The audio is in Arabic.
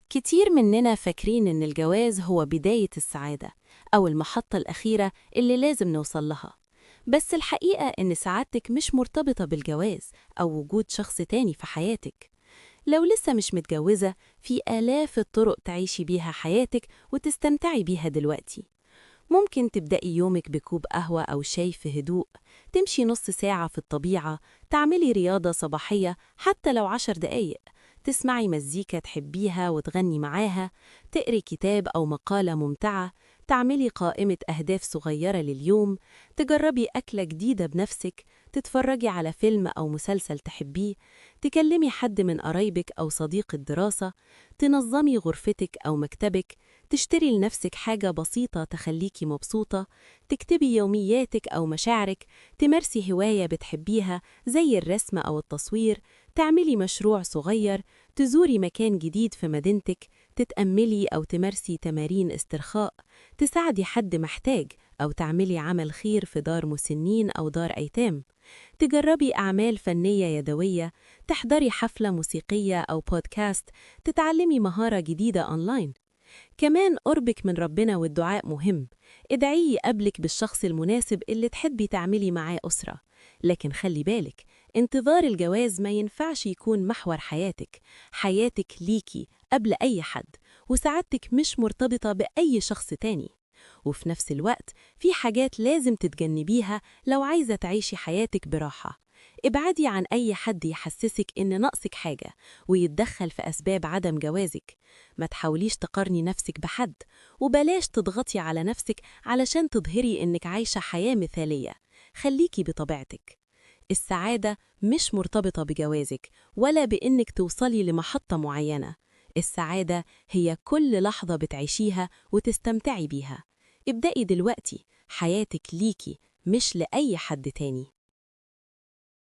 كتير مننا فاكرين إن الجواز هو بداية السعادة أو المحطة الأخيرة اللي لازم نوصل لها. بس الحقيقة إن سعادتك مش مرتبطة بالجواز أو وجود شخص تاني في حياتك. لو لسه مش متجوزة، في آلاف الطرق تعيشي بيها حياتك وتستمتعي بيها دلوقتي. ممكن تبدأي يومك بكوب قهوة أو شاي في هدوء، تمشي نص ساعة في الطبيعة، تعملي رياضة صباحية حتى لو 10 دقايق، تسمعي مزيكا تحبيها وتغني معاها، تقري كتاب أو مقالة ممتعة، تعملي قائمة أهداف صغيرة لليوم، تجربي أكلة جديدة بنفسك، تتفرجي على فيلم أو مسلسل تحبيه، تكلمي حد من قرايبك أو صديق الدراسة، تنظمي غرفتك أو مكتبك، تشتري لنفسك حاجة بسيطة تخليكي مبسوطة، تكتبي يومياتك أو مشاعرك، تمارسي هواية بتحبيها زي الرسم أو التصوير، تعملي مشروع صغير، تزوري مكان جديد في مدينتك، تتأملي أو تمارسي تمارين استرخاء، تساعدي حد محتاج أو تعملي عمل خير في دار مسنين أو دار أيتام، تجربي أعمال فنية يدوية، تحضري حفلة موسيقية أو بودكاست، تتعلمي مهارة جديدة أونلاين. كمان قربك من ربنا والدعاء مهم. ادعيه يقابلك بالشخص المناسب اللي تحبي تعملي معاه أسرة. لكن خلي بالك، انتظار الجواز ما ينفعش يكون محور حياتك. حياتك ليكي قبل أي حد، وسعادتك مش مرتبطة بأي شخص تاني. وفي نفس الوقت، في حاجات لازم تتجنبيها لو عايزة تعيشي حياتك براحة. ابعدي عن أي حد يحسسك إن ناقصك حاجة ويتدخل في أسباب عدم جوازك. ما تحاوليش تقارني نفسك بحد، وبلاش تضغطي على نفسك علشان تظهري إنك عايشة حياة مثالية. خليكي بطبيعتك. السعادة مش مرتبطة بجوازك ولا بإنك توصلي لمحطة معينة. السعادة هي كل لحظة بتعيشيها وتستمتعي بيها. ابدأي دلوقتي، حياتك ليكي مش لأي حد تاني.